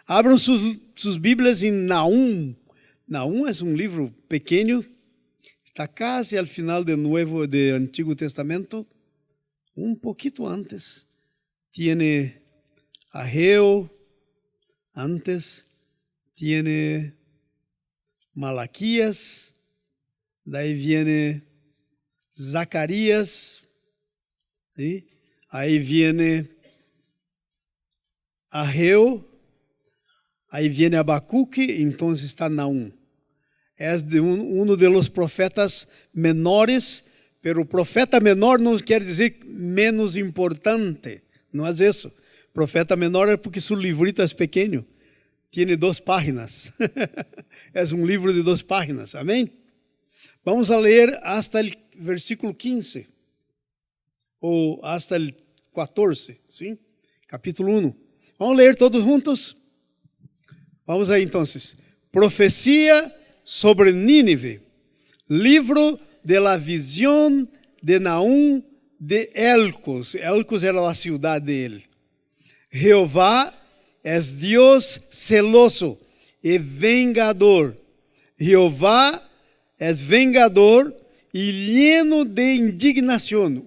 Abram suas Bíblias em Nahum. Nahum é um livro pequeno, está quase ao final do Antigo Testamento, pouquito antes. Tiene Ageo, antes tiene Malaquías, daí viene Zacarías, ¿sí? Aí viene Ageo, aí viene Abacuque, então está Nahum. É de um dos profetas menores, pero profeta menor não quer dizer menos importante, não é isso. Profeta menor é porque seu livrito é pequeno, tem 2 páginas. É livro de 2 páginas, amém? Vamos a ler hasta o versículo 15, ou hasta o 14, sim? Capítulo 1. Vamos ler todos juntos? Vamos aí, então. Profecia sobre Nínive, livro de la visión de Nahum de Elcos. Elcos era a cidade dele. Jeová é Deus celoso e vengador. Jeová é vengador e lleno de indignação.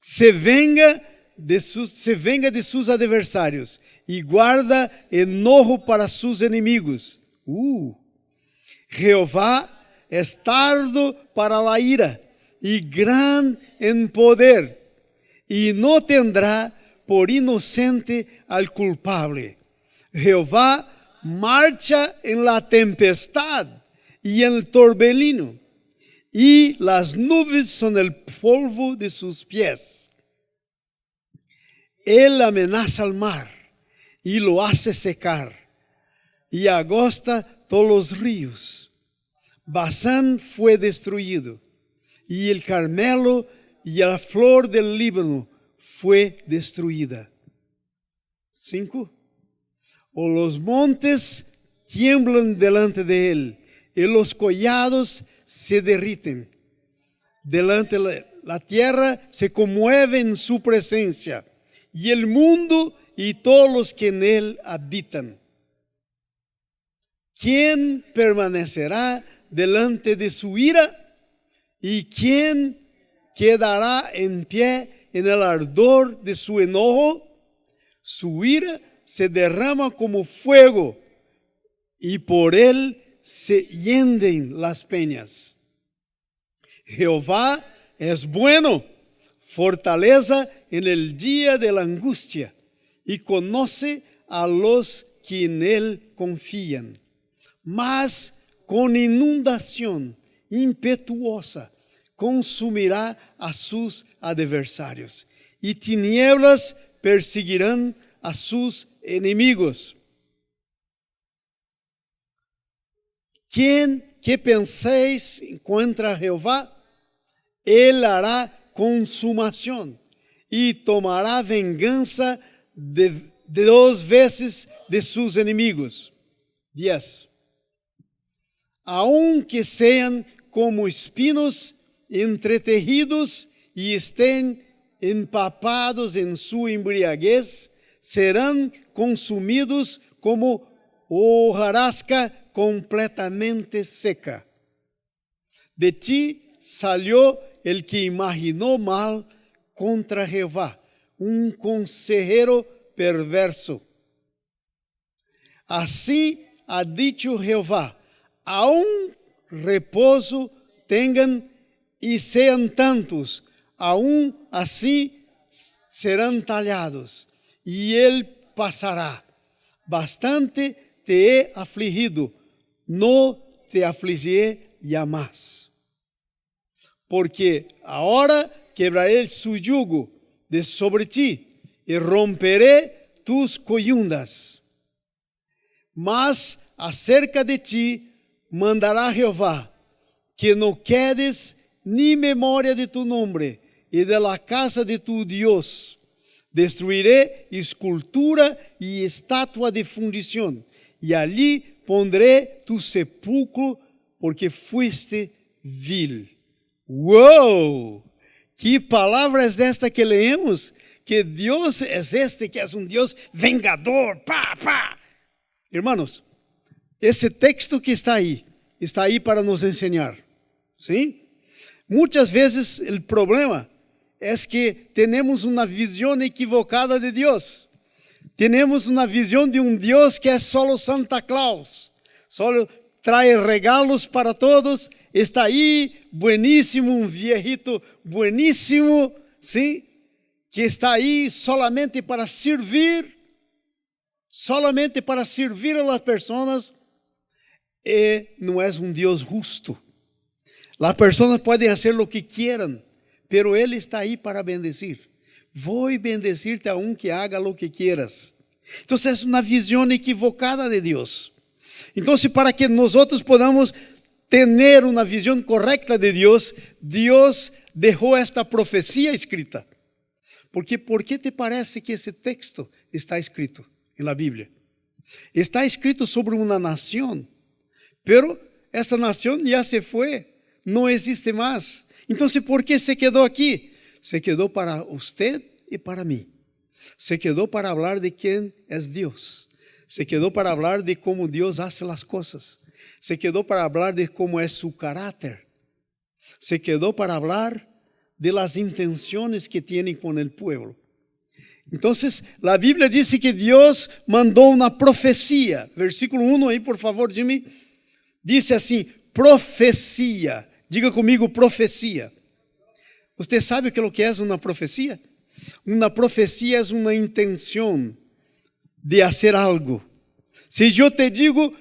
Se venga de seus adversários e guarda enojo para seus inimigos. Jeová é tardo para a ira e grande em poder, e não tendrá por inocente al culpable. Jeová marcha en la tempestad y en el torbellino, y las nubes son el polvo de sus pies. Él amenaza al mar y lo hace secar, y agosta todos los ríos. Basán fue destruido, y el Carmelo y la flor del Líbano fue destruida. 5. O los montes tiemblan delante de él, y los collados se derriten. Delante la tierra se conmueve en su presencia, y el mundo y todos los que en él habitan. ¿Quién permanecerá delante de su ira? ¿Y quién quedará en pie en el ardor de su enojo? Su ira se derrama como fuego, y por él se hienden las peñas. Jehová es bueno, fortaleza en el día de la angustia, y conoce a los que en él confían. Mas con inundación impetuosa consumirá a sus adversarios, y tinieblas perseguirán a sus enemigos. ¿Quién que penséis contra Jehová? Él hará consumación y tomará venganza de 2 veces de sus enemigos. 10. Aunque sean como espinos entretejidos y estén empapados en su embriaguez, serán consumidos como hojarasca completamente seca. De ti salió el que imaginó mal contra Jehová, un consejero perverso. Así ha dicho Jehová: aún reposo tengan y sean tantos, aún así serán tallados, y él pasará. Bastante te he afligido, no te afligiré ya más. Porque ahora quebraré su yugo de sobre ti y romperé tus coyundas. Mas acerca de ti mandará Jehová, que no quedes ni memoria de tu nombre y de la casa de tu Dios. Destruiré escultura y estatua de fundición, y allí pondré tu sepulcro, porque fuiste vil. ¡Wow! Que palavras desta que leemos, que Dios es que es un Dios vengador. ¡Pá, pá! Hermanos, esse texto que está aí para nos ensinar. ¿Sí? Muchas veces el problema es que tenemos una visión equivocada de Dios. Tenemos una visión de un Dios que es solo Santa Claus, solo trae regalos para todos, está ahí, buenísimo, un viejito buenísimo, ¿sí? Que está ahí solamente para servir a las personas, y no es un Dios justo. Las personas pueden hacer lo que quieran, pero Él está ahí para bendecir. Voy a bendecirte aunque haga lo que quieras. Entonces es una visión equivocada de Dios. Entonces, para que nosotros podamos tener una visión correcta de Dios, Dios dejó esta profecía escrita. Porque, ¿por qué te parece que ese texto está escrito en la Biblia? Está escrito sobre una nación, pero esta nación ya se fue, no existe más. Entonces, ¿por qué se quedó aquí? Se quedó para usted y para mí. Se quedó para hablar de quién es Dios. Se quedó para hablar de cómo Dios hace las cosas. Se quedó para hablar de cómo es su carácter. Se quedó para hablar de las intenciones que tiene con el pueblo. Entonces, la Biblia dice que Dios mandó una profecía. Versículo 1 ahí, por favor, Jimmy. Dice así, profecía. Diga conmigo, profecía. ¿Usted sabe que lo que es una profecía? Una profecía es una intención de hacer algo. Si yo te digo,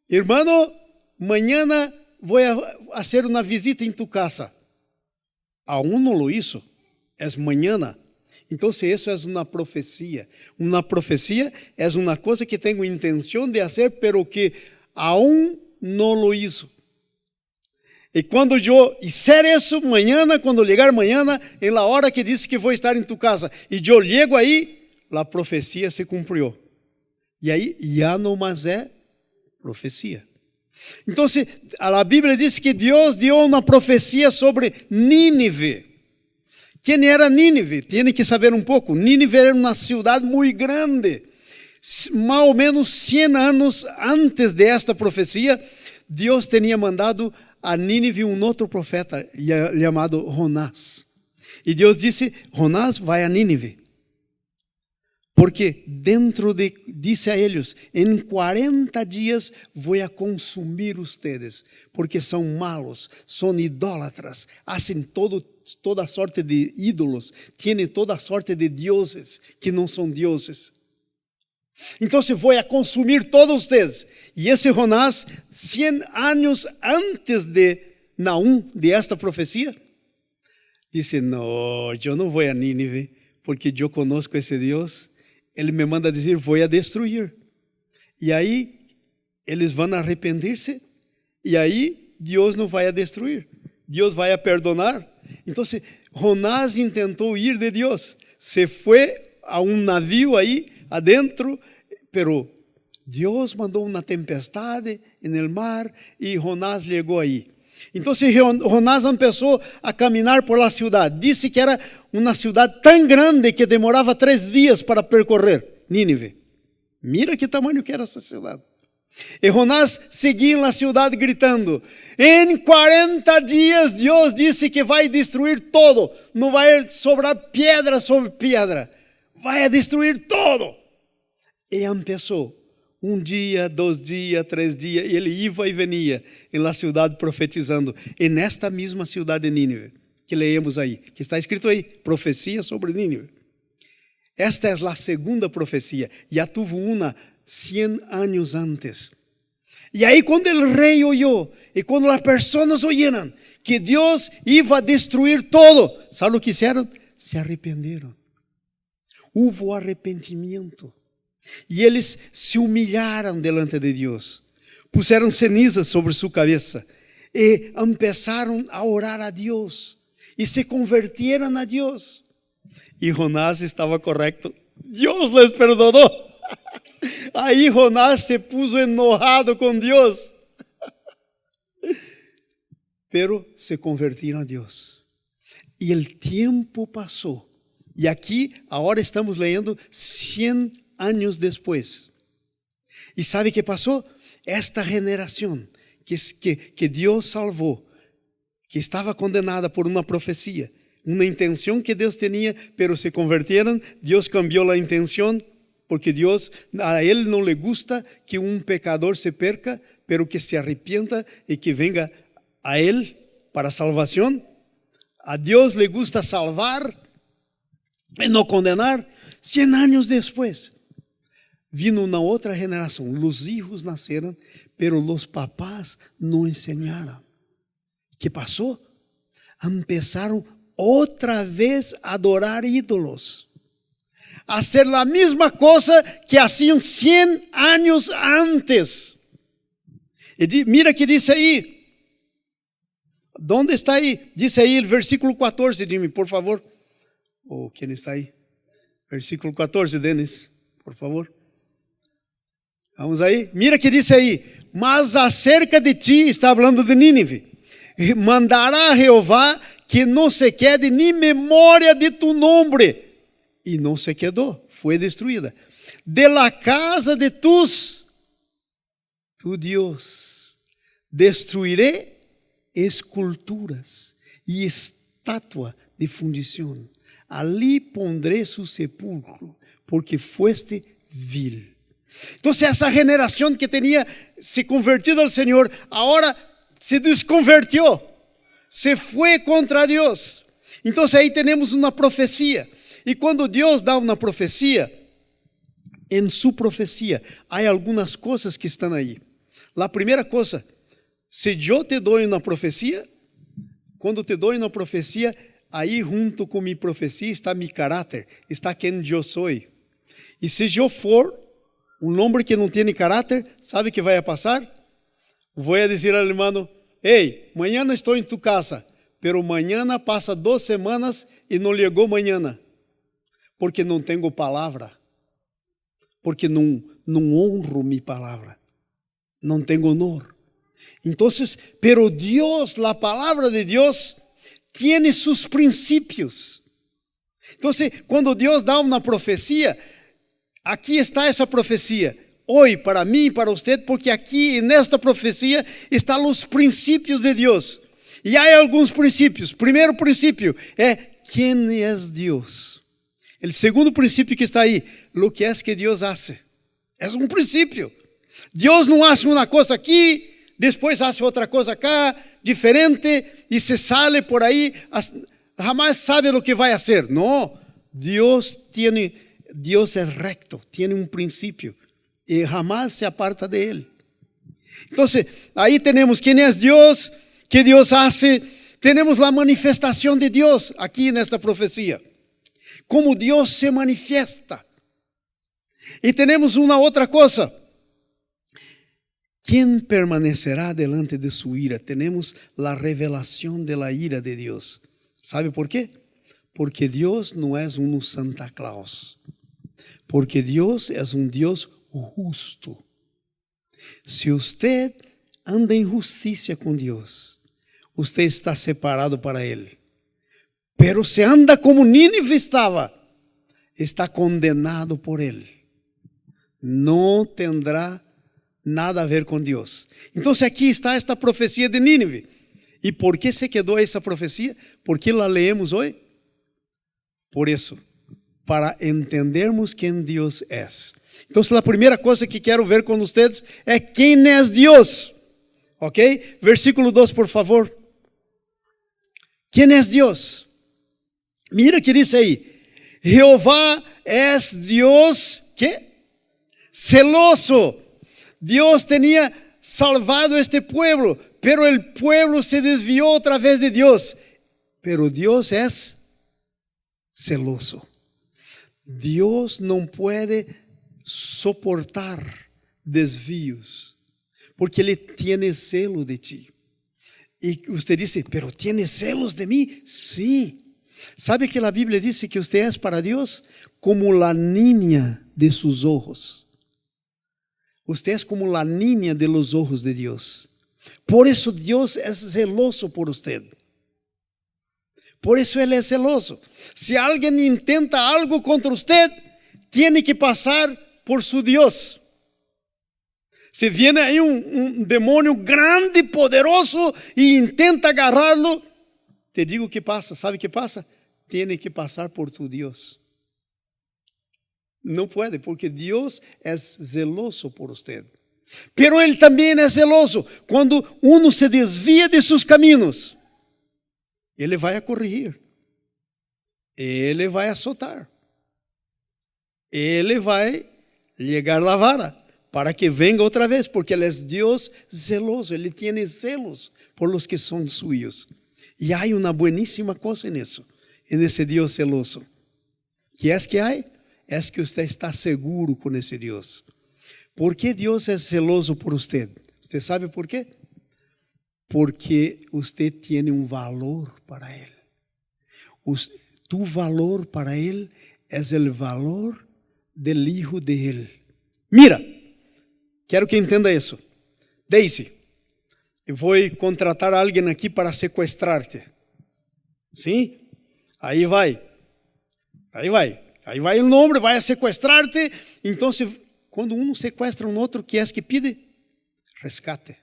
hermano, mañana voy a hacer una visita en tu casa. Aún no lo hizo, es mañana. Entonces eso es una profecía. Una profecía es una cosa que tengo intención de hacer, pero que aún no lo hizo. Y cuando yo hice eso mañana, cuando llegar mañana, en la hora que dice que voy a estar en tu casa, y yo llego ahí, la profecía se cumplió. Y ahí ya no más es profecía. Entonces, a la Biblia dice que Dios dio una profecía sobre Nínive. ¿Quién era Nínive? Tiene que saber un poco. Nínive era una ciudad muy grande. Más o menos 100 años antes de esta profecía, Dios tenía mandado a Nínive un otro profeta llamado Jonás. Y Dios dice, Jonás, vaya a Nínive. Porque dice a ellos, en 40 días voy a consumir ustedes, porque son malos, son idólatras, hacen toda sorte de ídolos, tienen toda sorte de dioses que no son dioses. Entonces voy a consumir todos ustedes. Y ese Jonás, 100 años antes de Nahum, de esta profecía, dice, no, yo no voy a Nínive, porque yo conozco a ese Dios. Ele me manda dizer, voy a destruir. E aí, eles vão arrepender-se, e aí, Deus não vai a destruir. Deus vai a perdonar. Então, Jonás intentou ir de Deus. Se foi a um navio aí, adentro, pero Deus mandou uma tempestade no mar, e Jonás chegou aí. Então, Jonás começou a caminhar por la ciudad. Disse que era uma cidade tão grande que demorava 3 dias para percorrer Nínive. Mira que tamanho que era essa cidade. E Jonás seguia na cidade gritando, em 40 dias Deus disse que vai destruir todo. Não vai sobrar pedra sobre pedra. Vai a destruir todo. E começou. 1 dia, 2 dias, 3 dias, e ele ia e venia em la cidade profetizando, e nesta mesma cidade de Nínive, que leemos aí, que está escrito aí, profecia sobre Nínive. Esta é a segunda profecia, já tuvo uma 100 anos antes. E aí quando o rei oyó, e quando as pessoas oyeron que Deus iba a destruir todo, ¿sabe o que fizeram? Se arrependeram. Hubo arrependimento. E eles se humilharam delante de Deus, puseram cenizas sobre sua cabeça e começaram a orar a Deus e se converteram a Deus. E Jonás estava correto, Deus les perdonou. Aí Jonás se puso enojado com Deus, pero se convertiram a Deus. E o tempo passou E aqui, agora estamos lendo 100 anos depois. E sabe o que passou? Esta geração que Deus salvou, que estava condenada por uma profecia, uma intenção que Deus tinha, pero se converteram, Deus cambiou a intenção, porque Deus, a Ele não lhe gusta que um pecador se perca, pero que se arrepienta e que venga a Ele para a salvação. A Deus lhe gusta salvar e não condenar. 100 anos depois, vino uma outra geração, os hijos nasceram, pero os papás não ensinaram. ¿Qué passou? Empezaram outra vez a adorar ídolos, a hacer la misma cosa que hacían 100 anos antes. E mira que diz aí. ¿Dónde está aí? Diz aí o versículo 14, Jimmy, por favor. Ou quem está aí? Versículo 14, Denis, por favor. Vamos aí. Mira que diz aí. Mas acerca de ti, está falando de Nínive, mandará Jeová que não se quede nem memória de tu nome. E não se quedou, foi destruída. De la casa de tu Deus, destruiré esculturas e estátua de fundição. Ali pondré su sepulcro, porque fueste vil. Então, essa geração que tinha se convertido ao Senhor, agora se desconvertiu, se foi contra Deus. Então, aí temos uma profecia. E quando Deus dá uma profecia, em sua profecia, há algumas coisas que estão aí. A primeira coisa, se eu te dou uma profecia, quando te dou uma profecia, aí junto com minha profecia está meu caráter, está quem eu sou. E se eu for um homem que não tem caráter, sabe o que vai passar? Vou dizer ao irmão: ei, amanhã estou em tu casa, pero amanhã passa 2 semanas e não chegou amanhã, porque não tenho palavra, porque não honro minha palavra, não tenho honor. Então, pero Deus, a palavra de Deus, tem seus princípios. Então, quando Deus dá uma profecia, aqui está essa profecia, hoje para mim e para você, porque aqui nesta profecia estão os princípios de Deus. E há alguns princípios. Primeiro princípio é quem é Deus. O segundo princípio que está aí, o que é que Deus hace. É um princípio. Deus não hace uma coisa aqui, depois hace outra coisa cá, diferente, e se sale por aí, jamais sabe o que vai fazer. Não, Deus é recto, tem um princípio, e jamais se aparta de ele. Então, aí temos quem é Deus, que Deus hace, temos a manifestação de Deus aqui nesta profecia, como Deus se manifesta. E temos uma outra coisa, quem permanecerá delante de sua ira? Temos a revelação de la ira de Deus. ¿Sabe por quê? Porque Deus não é um Santa Claus. Porque Deus é um Deus justo. Se você anda em justiça com Deus, você está separado para Ele. Pero se anda como Nínive estava, está condenado por Ele. Não terá nada a ver com Deus. Então, aqui está esta profecia de Nínive. E por que se quedou essa profecia? Por que la leemos hoje? Por isso, para entendermos quem Deus é. Então, a primeira coisa que quero ver com vocês é quem é Deus. Ok? Versículo 2, por favor. Quem é Deus? Mira que diz aí: Jeová é Deus que? Celoso. Deus tinha salvado este pueblo, pero el pueblo se desviou outra vez de Deus. Pero Deus é celoso. Deus não pode suportar desvios, porque Ele tem celo de ti. E você diz: pero tem celos de mim? Sim. ¿Sabe que a Bíblia diz que você é para Deus como la niña de sus ojos? Usted es como la niña de los ojos de Dios. Por eso Dios es celoso por usted. Por eso Él es celoso. Si alguien intenta algo contra usted, tiene que pasar por su Dios. Si viene ahí un demonio grande, poderoso, e intenta agarrarlo, te digo que pasa. ¿Sabe qué pasa? Tiene que pasar por tu Dios. No puede, porque Dios es celoso por usted. Pero Él también es celoso cuando uno se desvía de sus caminos. Ele vai a corrigir, Ele vai a azotar, Ele vai llegar la vara para que venga otra vez, porque Él es Dios celoso, Ele tiene celos por los que son suyos. Y hay una buenísima cosa en eso, en ese Dios celoso. ¿Qué es que hay? Es que usted está seguro con ese Dios. ¿Por qué Dios es celoso por usted? ¿Usted sabe por qué? Porque usted tiene un valor para Él. Tu valor para Él es el valor del Hijo de Él. Mira, quero que entenda isso. Daisy, eu vou contratar alguém aqui para sequestrar-te. Sim? Aí vai o nome, vai a sequestrar-te. Então, quando um sequestra um outro, que é que pide? Rescate.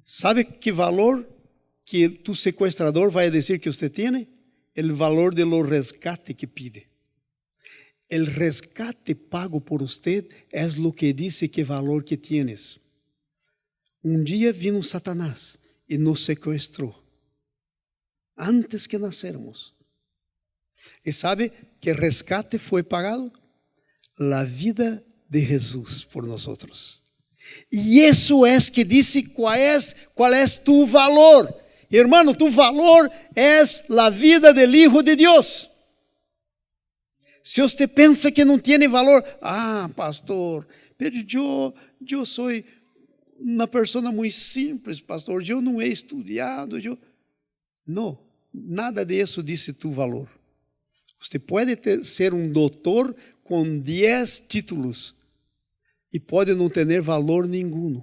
¿Sabe qué valor que tu secuestrador va a decir que usted tiene? El valor de lo rescate que pide. El rescate pago por usted es lo que dice qué valor que tienes. Un día vino Satanás y nos secuestró antes que naciéramos. ¿Y sabe qué rescate fue pagado? La vida de Jesús por nosotros. E isso é que disse qual é tu valor. Hermano, tu valor é a vida del Hijo de Deus. Se você pensa que não tem valor, pastor, pero eu sou uma pessoa muito simples, pastor, eu não he estudado, Não, nada disso disse tu valor. Você pode ser um doutor com 10 títulos, e pode não ter valor nenhum.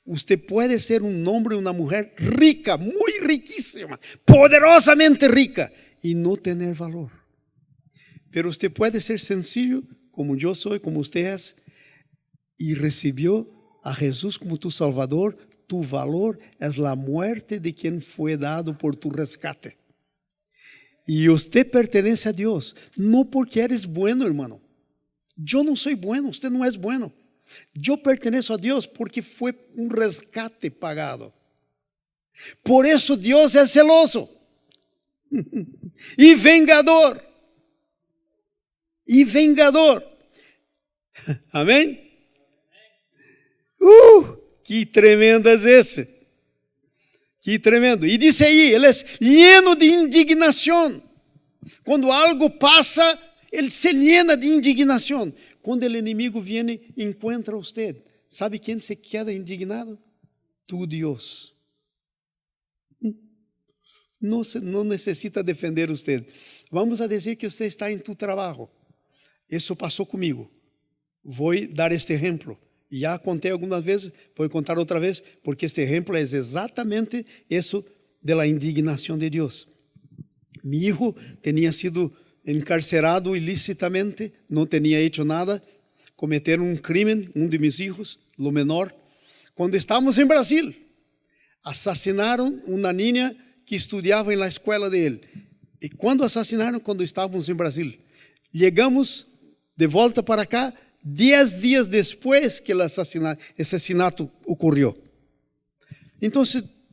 Você pode ser um homem ou uma mulher rica, muito riquíssima, poderosamente rica, e não ter valor. Pero você pode ser sencillo, como eu sou, como você é, e recebeu a Jesus como tu Salvador. Tu valor é a muerte de quem foi dado por tu rescate. E você pertence a Deus, não porque eres bueno, hermano. Eu não sou bueno, você não é bueno. Eu pertenço a Deus porque foi um rescate pagado. Por isso Deus é celoso e vengador. Amém? Que tremendo é esse. Que tremendo. E disse aí, ele é lleno de indignação. Quando algo passa, ele se llena de indignação. Quando o inimigo vem e encontra você, sabe quem se queda indignado? Tu Deus. Não necessita defender você. Vamos a dizer que você está em tu trabalho. Isso passou comigo. Vou dar este exemplo. Já contei algumas vezes, vou contar outra vez, porque este exemplo é exatamente isso da indignação de Deus. Mi hijo tinha sido encarcerado ilicitamente, não tinha hecho nada, cometeram um crime, um de mis hijos, o menor. Quando estávamos em Brasil, assassinaram uma niña que estudava na escola dele. E quando assassinaram, quando estávamos em Brasil, chegamos de volta para cá, 10 dias depois que o assassinato ocorreu. Então,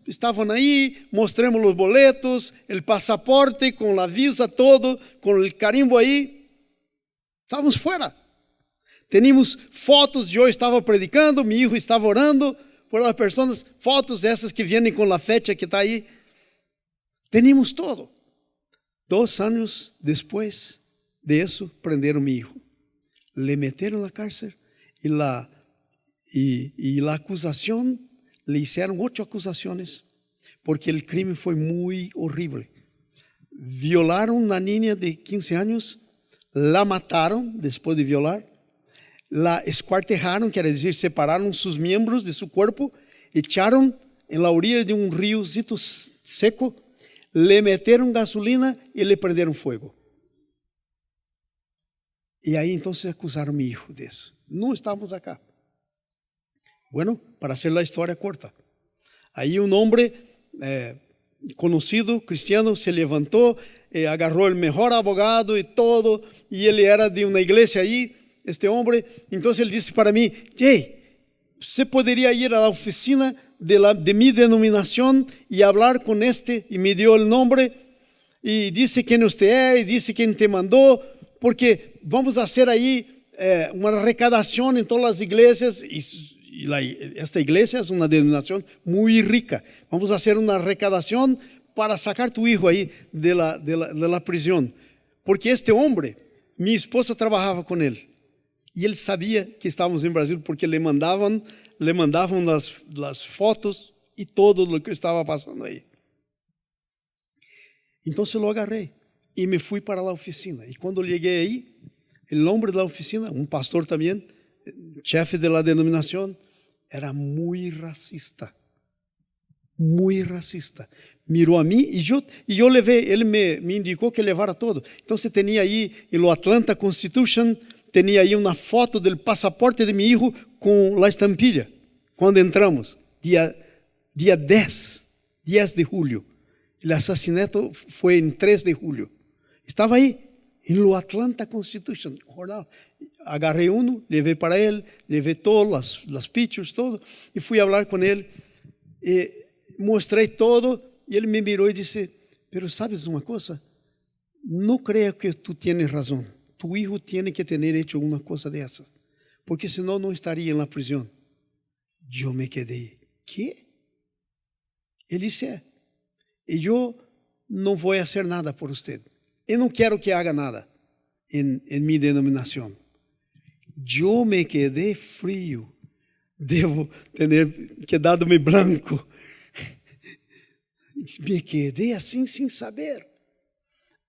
estavam aí, mostramos os boletos, o passaporte, com a visa, todo, com o carimbo aí. Estávamos fora. Tínhamos fotos, eu estava predicando, meu filho estava orando por as pessoas, fotos essas que vêm com a fecha que está aí. Tínhamos todo. 2 anos depois de isso, prenderam meu filho. Le meteram na cárcel e a acusação, le hicieron 8 acusações, porque o crime foi muito horrível. Violaram uma niña de 15 anos, la mataram depois de violar, la esquartejaram, quer dizer, separaram seus membros de seu corpo, echaram em la orilla de um riozito seco, le meteram gasolina e le prenderam fogo. E aí então acusaram meu hijo disso. Não estávamos acá. Bueno, para hacer la história corta. Aí um homem conhecido, cristiano, se levantou, agarrou o melhor advogado e todo, e ele era de uma igreja aí, este homem. Então ele disse para mim: Jay, você poderia ir à oficina de mi denominação e falar com este, e me deu o nome, e disse quem você é, e disse quem te mandou, porque vamos fazer aí uma arrecadação em todas as igrejas, esta igreja é uma denominação muito rica. Vamos fazer uma arrecadação para sacar tu hijo aí de la prisão. Porque este homem, minha esposa trabalhava com ele. E ele sabia que estávamos em Brasil porque le mandavam as fotos e todo o que estava passando aí. Então eu lo agarrei e me fui para a oficina. E quando cheguei aí, o homem da oficina, um pastor também, chefe da denominação, era muito racista. Muito racista. Mirou a mim e eu levei, ele me indicou que levara todo. Então você tinha aí, no Atlanta Constitution, tinha aí uma foto do passaporte de meu filho com a estampilha, quando entramos, dia 10 de julho. O assassinato foi em 3 de julho. Estava aí, no Atlanta Constitution, jornal. Agarrei levei para ele, levei todas as pictures, todo, e fui falar com ele, e mostrei todo, e ele me mirou e disse: pero sabes uma coisa? Não creio que tu tienes razão. Tu hijo tiene que ter hecho uma coisa dessa, porque senão não estaria na prisão. Eu me quedei: ¿quê? Ele disse: e eu não vou fazer nada por você. Eu não quero que haga nada em minha denominação. Eu me quedei frio. Devo ter quedado-me branco. Me quedei assim sem saber.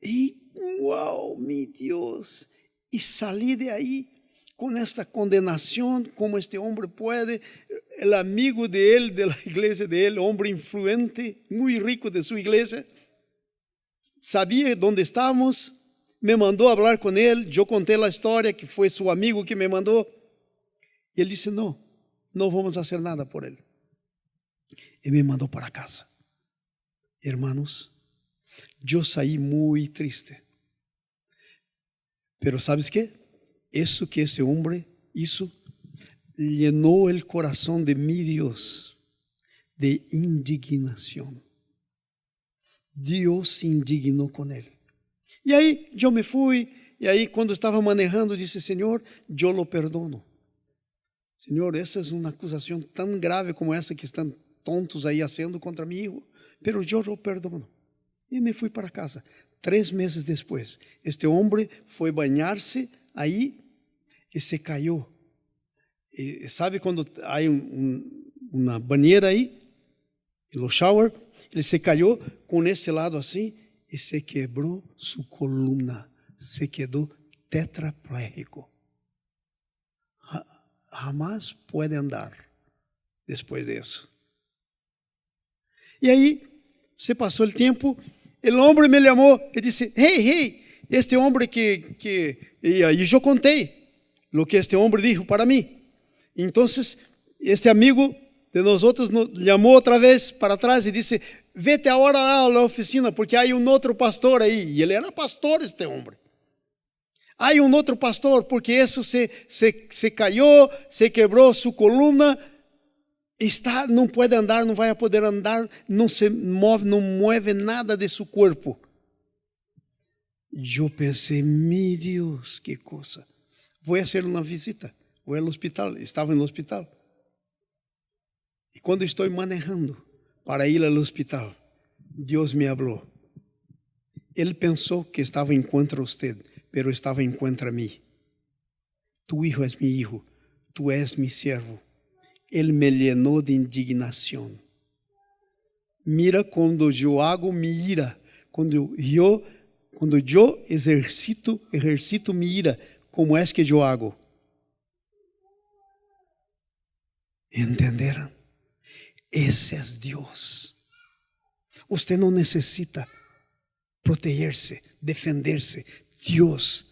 E, uau, meu Deus. E saí de aí com esta condenação, como este homem pode, o amigo de ele, da igreja de ele, homem influente, muito rico de sua igreja, sabia onde estávamos, me mandou falar com ele, eu contei a história, que foi seu amigo que me mandou, e ele disse: não vamos fazer nada por ele. E me mandou para casa. Hermanos, eu saí muito triste. Pero ¿sabes qué? Eso que ese hombre hizo llenó el corazón de mi Dios de indignación. Dios se indignó con él. E aí eu me fui, e aí quando estava manejando, disse: Senhor, eu lo perdono. Senhor, essa é uma acusação tão grave como essa que estão tontos aí fazendo contra mim, pero eu lo perdono. E me fui para casa. 3 meses depois, este homem foi banhar-se aí e se caiu. E sabe quando há uma banheira aí, no shower, ele se caiu com esse lado assim e se quebrou sua coluna, se quedou tetraplégico. Jamás pode andar depois disso. E aí, se passou o tempo, o homem me chamou e disse: hey, este homem e aí eu contei o que este homem disse para mim. Então, este amigo de nós outros nos chamou outra vez para trás e disse: vete agora à oficina, porque há outro pastor aí. E ele era pastor, este homem. Há outro pastor, porque isso se caiu, se quebrou sua coluna, não pode andar, não vai poder andar, não se move, não mueve nada de seu corpo. Eu pensei: meu Deus, que coisa. Vou fazer uma visita. Vou ao hospital. Estava no hospital. E quando estou manejando para ir ao hospital, Deus me falou. Ele pensou que estava em contra você, pero estava em contra mim. Tu hijo es mi hijo, tu és mi servo. Ele me llenou de indignação. Mira quando eu hago mi ira, quando eu exercito mi ira, como é que eu hago? ¿Entenderam? Esse é Deus. Usted não necessita proteger-se, defender-se. Deus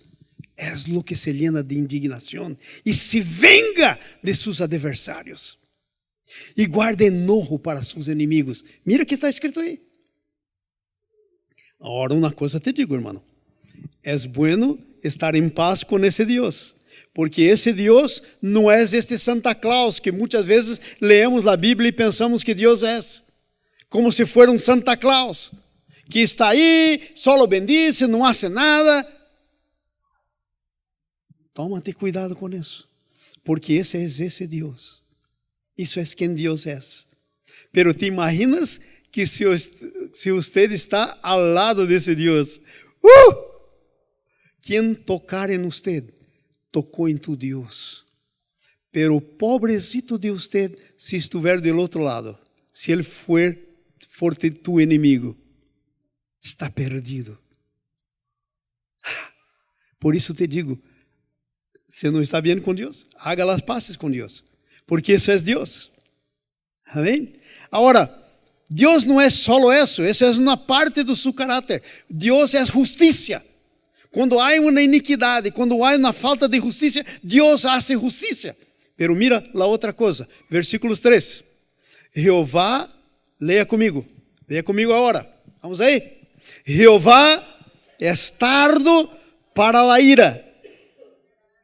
é o que se llena de indignação e se venga de seus adversários. E guarda enojo para seus inimigos. Mira o que está escrito aí. Agora uma coisa te digo, irmão. É bueno estar em paz com esse Deus. Porque esse Deus não é este Santa Claus que muitas vezes leemos a Bíblia e pensamos que Deus é. Como se fosse um Santa Claus. Que está aí, só lo bendice, não hace nada. Tómate cuidado com isso. Porque esse é esse Deus. Isso é quem Deus é. Pero te imaginas que se você está ao lado desse Deus, quem tocar em você, tocou em tu Deus. Pero pobrecito de você, se estiver do outro lado, se ele for tu inimigo, está perdido. Por isso te digo, se não está bem com Deus, haga as paces com Deus, porque isso é Deus. Amém? Agora, Deus não é só isso, essa é uma parte do seu caráter. Deus é justiça. Quando há uma iniquidade, quando há uma falta de justiça, Deus hace justiça. Pero mira a outra coisa, versículos 3. Jeová, leia comigo agora. Vamos aí? Jeová é tardo para a ira.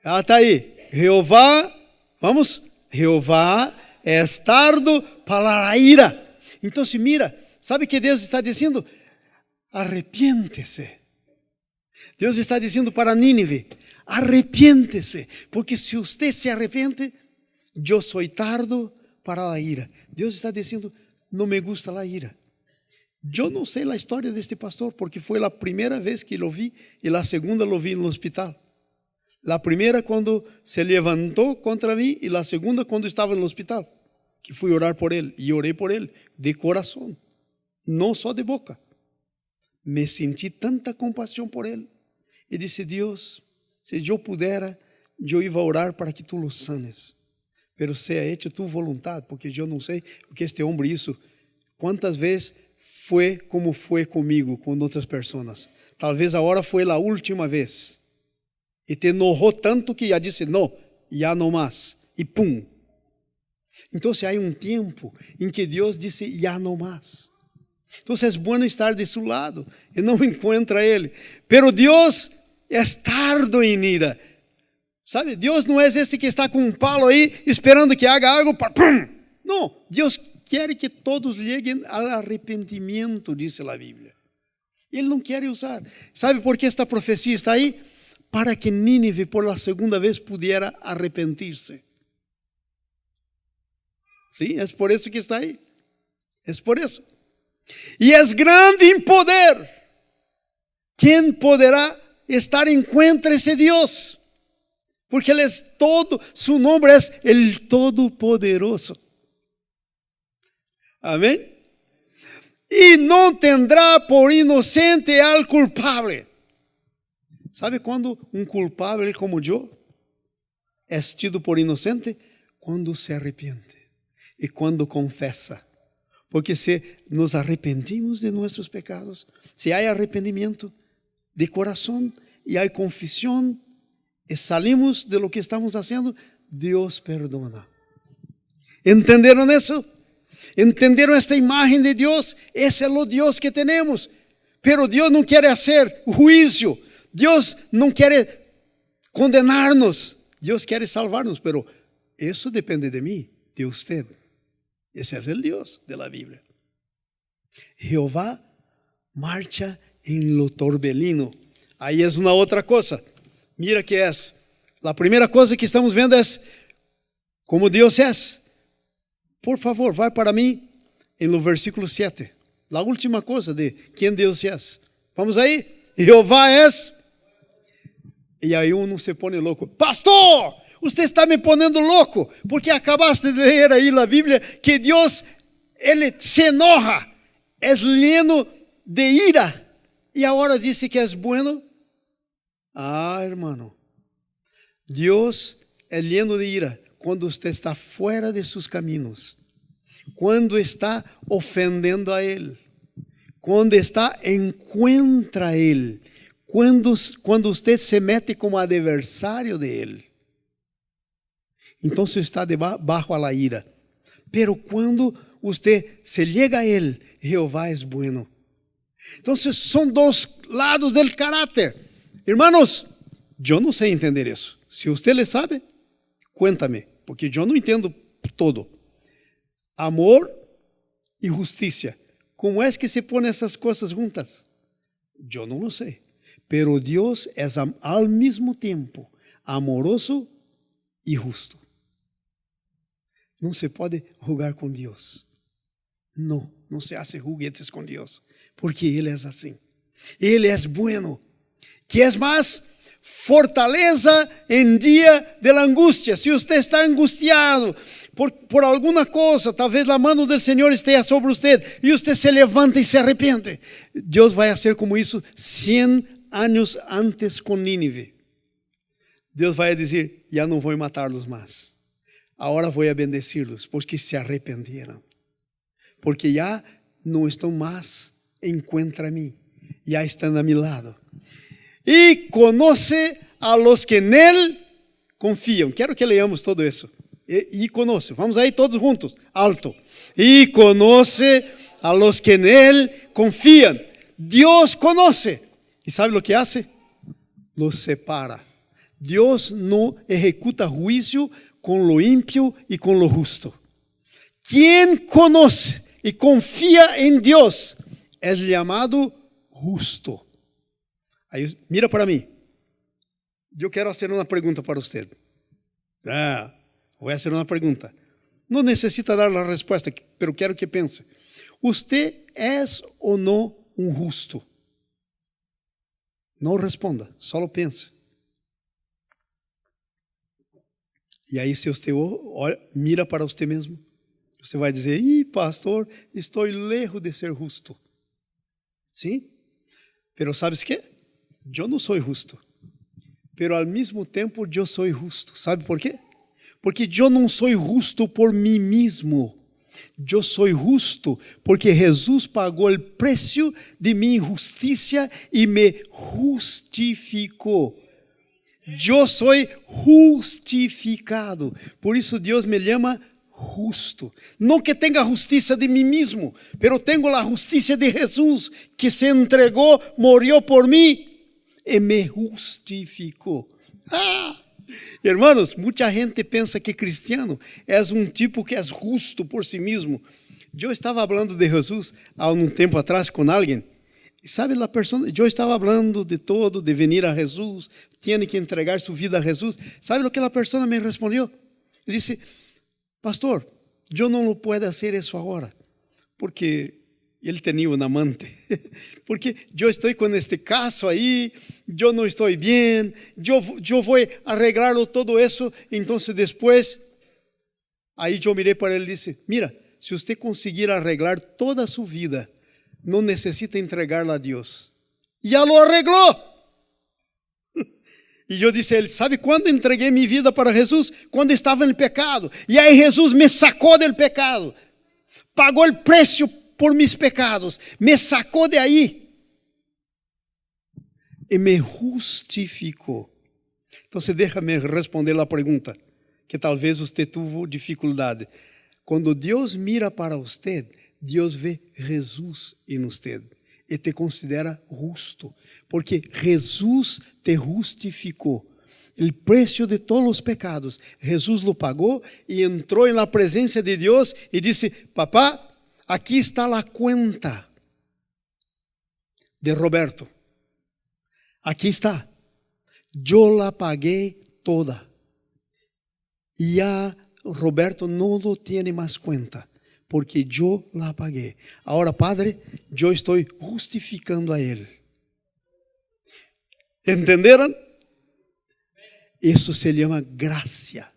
Ela está aí. Jeová, vamos? Jeová é tardo para a ira. Então, se mira, sabe o que Deus está dizendo? Arrepiente-se. Deus está dizendo para Nínive, arrepiente-se, porque se você se arrepende, eu sou tardo para a ira. Deus está dizendo, não me gusta a ira. Eu não sei a história deste pastor, porque foi a primeira vez que lo vi, e a segunda lo vi no hospital. A primeira quando se levantou contra mim, e a segunda quando estava no hospital, que fui orar por ele, e orei por ele, de coração, não só de boca. Me senti tanta compaixão por ele, e disse, Deus, se eu pudera, eu ia orar para que tu lo sanes, pero seja hecha tu vontade, porque eu não sei o que este homem isso, quantas vezes foi como foi comigo, com outras pessoas. Talvez agora foi a última vez, e te enojou tanto que já disse, não, já não mais, e pum. Então, há um tempo em que Deus disse, já não mais. Então, é bom estar de seu lado e não encontra Ele. Pero Deus é tardo em ira. Sabe, Deus não é esse que está com um palo aí, esperando que haga algo para pum. Não, Deus quer que todos cheguem ao arrependimento, diz a Bíblia. Ele não quer usar. Sabe por que esta profecia está aí? Para que Nínive, por la segunda vez, pudiera arrepentir-se. Sim, é por isso que está aí. É por isso. E é grande em poder. Quem poderá estar encontra esse Deus? Porque Ele é todo, seu nome é el Todo-Poderoso. Amém? E não tendrá por inocente al culpable. Sabe quando um culpável como eu é tido por inocente? Quando se arrepende e quando confessa. Porque se nos arrependimos de nossos pecados, se há arrependimento de coração e há confissão e salimos de lo que estamos fazendo, Deus perdona. ¿Entenderam isso? ¿Entenderam esta imagem de Deus? Esse é o Deus que temos. Pero Deus não quer fazer juízo. Deus não quer condenar-nos. Deus quer salvar-nos. Pero isso depende de mim, de você. Esse é o Deus da Bíblia. Jeová marcha em lo torbellino. Aí é uma outra coisa. Mira que é. A primeira coisa que estamos vendo é como Deus é. Por favor, vai para mim no versículo 7. A última coisa de quem Deus é. Vamos aí? Jeová é. E aí um se põe louco. Pastor, você está me ponendo louco, porque acabaste de ler aí na Bíblia que Deus, Ele se enoja, é lleno de ira. E agora disse que é bueno. Ah, hermano, Deus é lleno de ira quando você está fora de seus caminhos, quando está ofendendo a Ele, Quando está, encuentra Él. Quando usted se mete como adversário de Él, então está debaixo a la ira. Pero quando usted se llega a Él, Jehová es bueno. Entonces son dos lados del carácter. Hermanos, yo no sé entender eso. Si usted le sabe, cuéntame, porque yo no entiendo todo. Amor y justicia. ¿Cómo es que se ponen esas cosas juntas? Yo no lo sé. Pero Dios es al mismo tiempo amoroso y justo. No se puede jugar con Dios. No se hace juguetes con Dios, porque Él es así. Él es bueno. ¿Qué es más? Fortaleza en día de la angustia. Si usted está angustiado por alguna cosa, talvez la mano del Señor esté sobre usted y usted se levanta y se arrepiente, Dios va a hacer como hizo 100 años antes con Nínive. Dios va a decir, ya no voy a matarlos más. Ahora voy a bendecirlos porque se arrependieron. Porque ya no están más en contra mí, ya están a mi lado. Y conoce a los que en Él confían. Quero que leamos todo eso. Y conoce, vamos ahí todos juntos, alto. Y conoce a los que en Él confían. Dios conoce. ¿Y sabe lo que hace? Los separa. Dios no ejecuta juicio con lo impío y con lo justo. Quien conoce y confía en Dios es llamado justo. Aí, mira para mim. Eu quero fazer uma pergunta para você. Vou fazer uma pergunta. Não necessita dar a resposta, mas quero que pense. Você é ou não um justo? Não responda, só pense. E aí, se você mira para você mesmo, você vai dizer, pastor, estou lejos de ser justo. Sim? Pero sabes quê? Eu não sou justo. Pero ao mesmo tempo, eu sou justo. Sabe por quê? Porque eu não sou justo por mim mesmo. Eu sou justo porque Jesus pagou o preço de minha justiça e me justificou. Eu sou justificado. Por isso Deus me chama justo. Não que tenha justiça de mim mesmo, pero tenho a justiça de Jesus, que se entregou, morreu por mim e me justificou. Hermanos, muita gente pensa que cristiano é um tipo que é justo por si mesmo. Eu estava falando de Jesus há um tempo atrás com alguém. Sabe, a pessoa, eu estava falando de todo, de venir a Jesus, tinha que entregar sua vida a Jesus. Sabe o que a pessoa me respondeu? Ele disse, pastor, eu não posso fazer isso agora, porque ele tinha um amante, porque eu estou com este caso aí, eu não estou bem, eu vou arreglar todo isso, então depois, aí eu mirei para ele e disse, mira, se você conseguir arreglar toda a sua vida, não necessita entregar-la a Deus. Já lo arreglou. E eu disse a ele, sabe quando entreguei minha vida para Jesus? Quando estava no pecado. E aí Jesus me sacou do pecado. Pagou o preço por mis pecados. Me sacou de aí. E me justificou. Então, deixa-me responder a pergunta, que talvez você teve dificuldade. Quando Deus mira para você, Deus vê Jesus em você e te considera justo, porque Jesus te justificou. O preço de todos os pecados, Jesus lo pagou e entrou na presença de Deus e disse, papá, aqui está a conta de Roberto. Aqui está. Eu la paguei toda. E a Roberto não lo tiene mais conta, porque eu la paguei. Agora, Padre, eu estou justificando a Ele. ¿Entenderam? Isso se chama graça.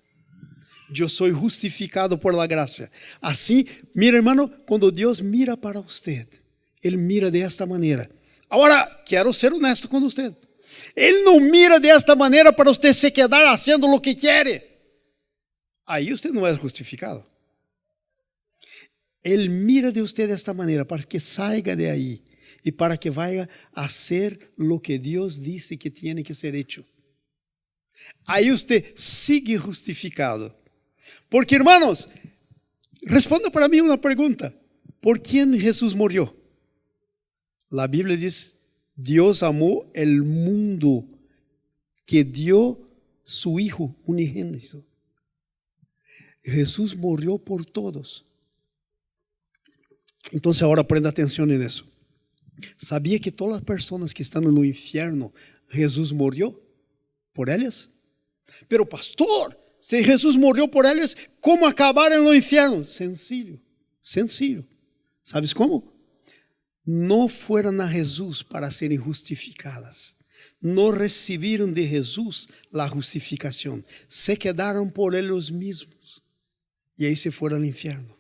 Eu sou justificado por la graça. Assim, mira, hermano, quando Deus mira para você, Ele mira de esta maneira. Agora, quero ser honesto com você. Ele não mira de esta maneira para você se quedar fazendo o que quer. Aí você não é justificado. Ele mira de você desta maneira para que saia de aí y para que vaya a hacer lo que Dios dice que tiene que ser hecho. Aí usted sigue justificado. Porque, hermanos, responda para mí una pregunta. ¿Por quién Jesús murió? La Biblia dice, Dios amó el mundo que dio su Hijo unigénito. Jesús murió por todos. Entonces ahora prenda atención en eso. ¿Sabía que todas las personas que están en el infierno, Jesús murió por ellas? Pero pastor, si Jesús murió por ellas, ¿cómo acabar en el infierno? Sencillo, sencillo. ¿Sabes cómo? No fueron a Jesús para serem justificadas. No recibieron de Jesús la justificación. Se quedaron por ellos mismos. Y ahí se fueron al infierno.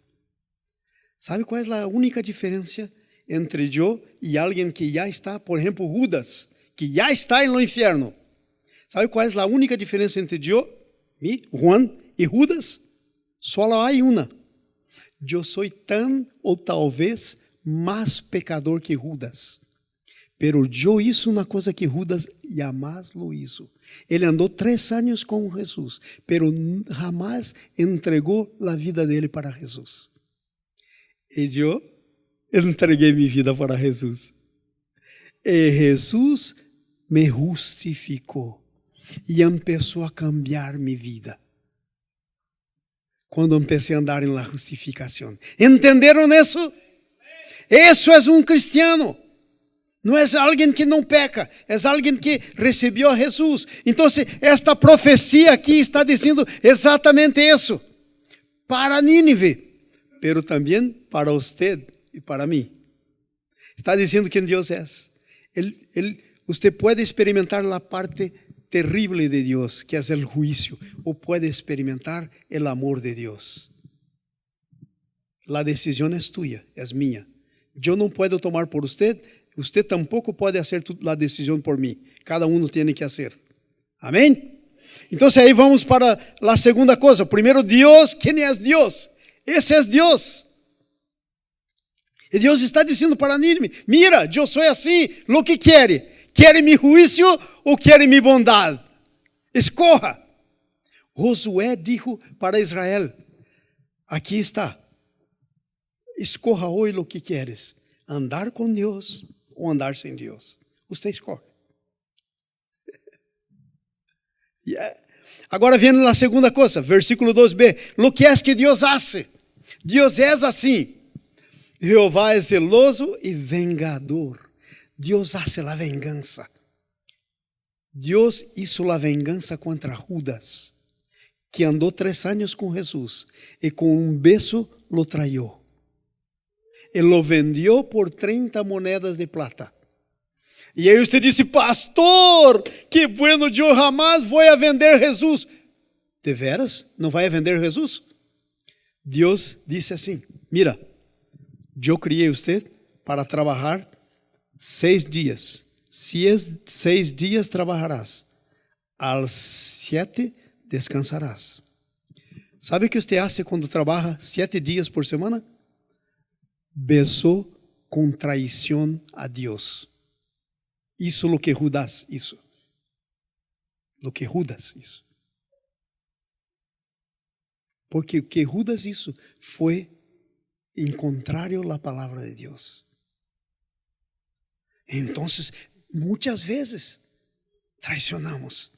¿Sabe cuál es la única diferencia entre yo y alguien que ya está, por ejemplo, Judas, que ya está en el infierno? ¿Sabe cuál es la única diferencia entre yo, Juan y Judas? Solo hay una. Yo soy tan o tal vez más pecador que Judas. Pero yo hice una cosa que Judas jamás lo hizo. Él andó 3 años con Jesús, pero jamás entregó la vida de él para Jesús. Y yo entregué mi vida para Jesús. Y Jesús me justificó y empezó a cambiar mi vida. Cuando empecé a andar en la justificación. ¿Entendieron eso? Eso es un cristiano. No es alguien que no peca, es alguien que recibió a Jesús. Entonces, esta profecía aquí está diciendo exactamente eso. Para Nínive, pero también para usted y para mí. Está diciendo quién Dios es. Usted puede experimentar la parte terrible de Dios, que es el juicio, o puede experimentar el amor de Dios. La decisión es tuya, es mía. Yo no puedo tomar por usted. Usted tampoco puede hacer la decisión por mí. Cada uno tiene que hacer. Amén. Entonces ahí vamos para la segunda cosa. Primero, Dios. ¿Quién es Dios? Ese es Dios. Y Dios está diciendo para Nínive, mira, yo soy así, lo que quiere. ¿Quiere mi juicio o quiere mi bondad? Escoja. Josué dijo para Israel, aquí está. Escoja hoy lo que quieres. Andar con Dios o andar sin Dios. Usted escoge. Yeah. Agora viene la segunda cosa, versículo 2b. Lo que es que Dios hace. Dios es así. Jehová es celoso y vengador. Dios hace la venganza. Dios hizo la venganza contra Judas, que andó 3 años con Jesús y con un beso lo traió. Él lo vendió por 30 monedas de plata. Y ahí usted dice, pastor, qué bueno, yo jamás voy a vender Jesús. ¿De veras? ¿No va a vender Jesús? Dios dice así, mira, yo crié usted para trabajar 6 días. Si es 6 días trabajarás, al 7 descansarás. ¿Sabe qué usted hace cuando trabaja 7 días por semana? Besó con traición a Dios. Hizo lo que Judas hizo. Lo que Judas hizo. Porque lo que Judas hizo fue en contrario a la palabra de Dios. Entonces, muchas veces traicionamos.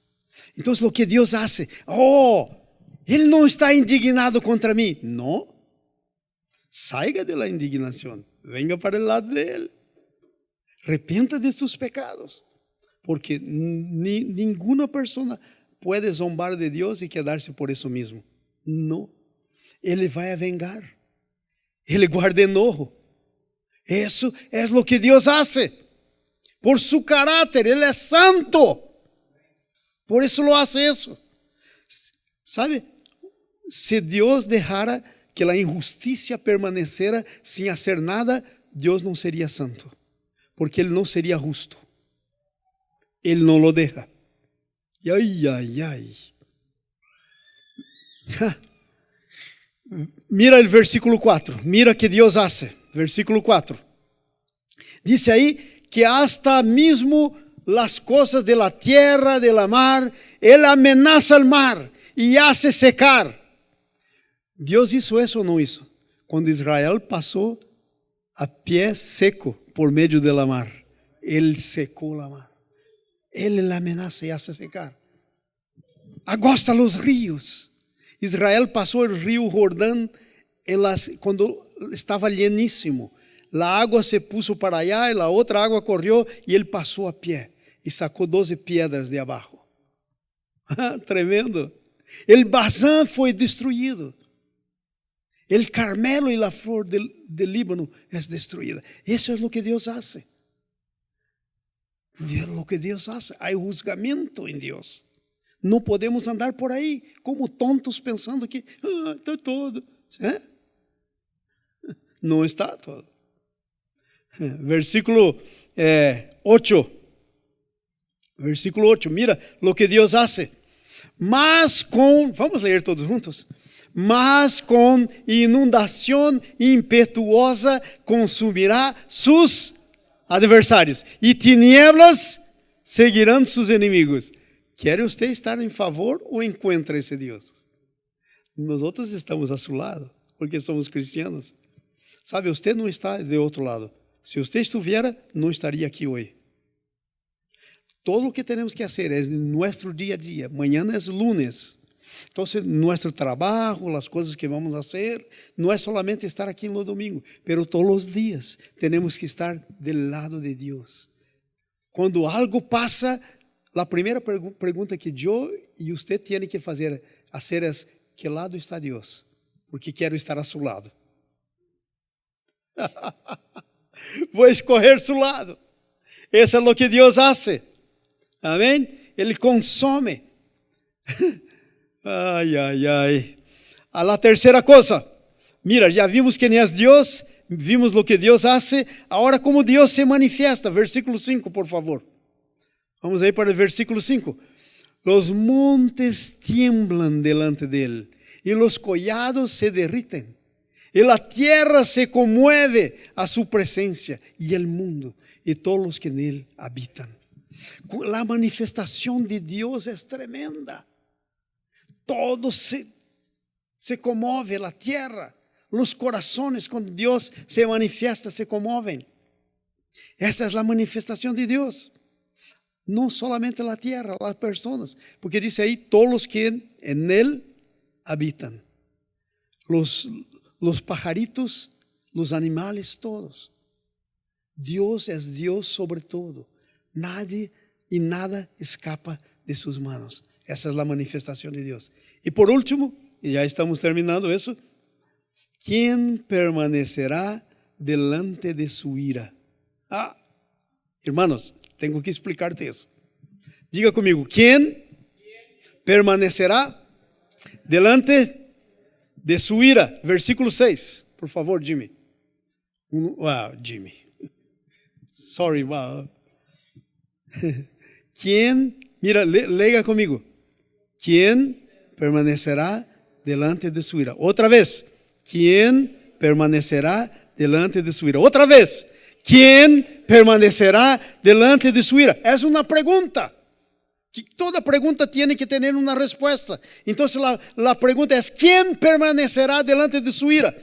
Entonces, lo que Dios hace, Él no está indignado contra mí. No. Salga de la indignación, venga para el lado de Él. Arrepienta de tus pecados. Porque ninguna persona puede zombar de Dios y quedarse por eso mismo. No. Él va a vengar. Él guarda enojo. Eso es lo que Dios hace. Por su carácter, Él es santo. Por eso lo hace eso. ¿Sabe? Si Dios dejara que la injusticia permaneciera sin hacer nada, Dios no sería santo, porque Él no sería justo. Él no lo deja. Y ay. Mira el versículo 4. Mira que Dios hace. Versículo 4. Dice ahí que hasta mismo las cosas de la tierra, de la mar, Él amenaza al mar y hace secar. Dios hizo eso o no hizo? Cuando Israel pasó a pie seco por medio de la mar, Él secó la mar. Él la amenaza y hace secar. Agosta los ríos. Israel pasó el río Jordán cuando estaba llenísimo. La agua se puso para allá y la otra agua corrió y él pasó a pie y sacó 12 piedras de abajo. Tremendo. El Bazán fue destruido. El Carmelo y la flor del Líbano es destruida. Eso es lo que Dios hace. Es lo que Dios hace. Hay juzgamiento en Dios. No podemos andar por ahí como tontos pensando que está todo. ¿Eh? No está todo. Versículo 8. Versículo 8. Mira lo que Dios hace. Vamos a leer todos juntos. Mas con inundación impetuosa consumirá sus adversarios y tinieblas seguirán sus enemigos. ¿Quiere usted estar en favor o en contra de ese Dios? Nosotros estamos a su lado porque somos cristianos. Sabe, usted no está de otro lado. Si usted estuviera, no estaría aquí hoy. Todo lo que tenemos que hacer es nuestro día a día. Mañana es lunes. Entonces, nuestro trabajo, las cosas que vamos a hacer, no es solamente estar aquí en los domingos, pero todos los días tenemos que estar del lado de Dios. Cuando algo pasa, la primera pregunta que yo y usted tiene que hacer es, ¿qué lado está Dios? Porque quiero estar a su lado. Voy a escoger su lado. Eso es lo que Dios hace. Amén. Él consome. Ay, ay, ay. A la tercera cosa. Mira, ya vimos quién es Dios. Vimos lo que Dios hace. Ahora, cómo Dios se manifiesta. Versículo 5, por favor. Vamos ahí para el versículo 5. Los montes tiemblan delante de él y los collados se derriten. Y la tierra se conmueve a su presencia y el mundo y todos los que en él habitan. La manifestación de Dios es tremenda. Todo se conmueve, la tierra, los corazones cuando Dios se manifiesta se conmueven. Esta es la manifestación de Dios. No solamente la tierra, las personas, porque dice ahí todos los que en él habitan. Los pajaritos, los animales, todos. Dios es Dios sobre todo. Nadie y nada escapa de sus manos. Esa es la manifestación de Dios. Y por último, y ya estamos terminando eso, ¿quién permanecerá delante de su ira? Hermanos, tengo que explicarte eso. Diga conmigo, ¿quién permanecerá delante de su ira? Versículo 6, por favor, Jimmy. Jimmy. Sorry, wow. ¿Quién? Mira, lea conmigo. ¿Quién permanecerá delante de su ira? Otra vez. ¿Quién permanecerá delante de su ira? Otra vez. ¿Quién permanecerá delante de su ira? Es una pregunta. Toda pregunta tiene que tener una respuesta. Entonces la pregunta es, ¿quién permanecerá delante de su ira?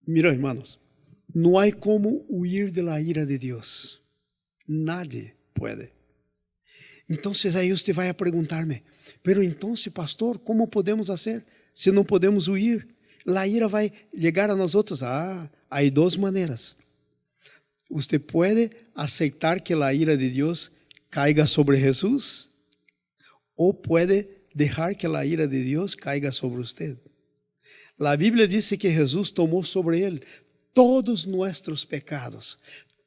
Mira, hermanos, no hay cómo huir de la ira de Dios. Nadie puede. Entonces ahí usted va a preguntarme, pero entonces, pastor, ¿cómo podemos hacer si no podemos huir? La ira va a llegar a nosotros. Hay dos maneras. Usted puede aceptar que la ira de Dios caiga sobre Jesús, o puede dejar que la ira de Dios caiga sobre usted. La Biblia dice que Jesús tomó sobre él todos nuestros pecados,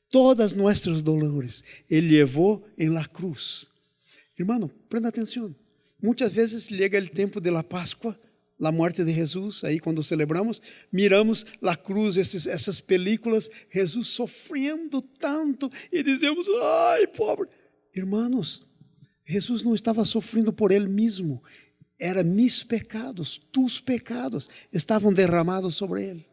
todos nuestros dolores. Él llevó en la cruz. Hermano, prenda atención. Muchas veces llega el tiempo de la Pascua, la muerte de Jesús, ahí cuando celebramos, miramos la cruz, esas películas, Jesús sufriendo tanto y decimos, ay, pobre. Hermanos, Jesús no estaba sufriendo por él mismo, eran mis pecados, tus pecados estaban derramados sobre él.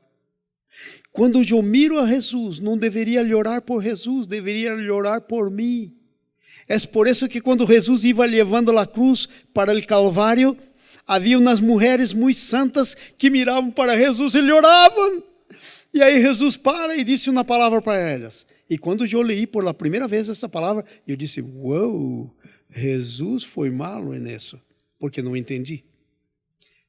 Quando eu miro a Jesus, não deveria orar por Jesus, deveria orar por mim. É por isso que quando Jesus ia levando a cruz para o Calvário, havia umas mulheres muito santas que miravam para Jesus e lhe oravam. E aí Jesus para e disse uma palavra para elas. E quando eu li pela primeira vez essa palavra, eu disse, uau, Jesus foi malo nisso, porque não entendi.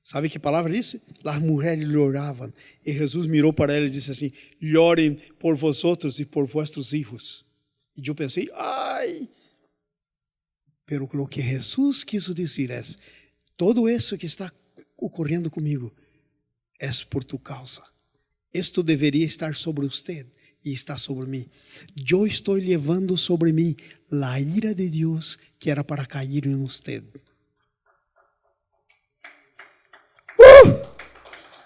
Sabe que palavra disse? As mulheres lhe oravam. E Jesus mirou para ela e disse assim, orem por vosotros e por vuestros hijos. E eu pensei, ai, pero o que Jesus quis dizer é, todo isso que está ocorrendo comigo é por tu causa. Isto deveria estar sobre você e está sobre mim. Eu estou levando sobre mim a ira de Deus que era para cair em você.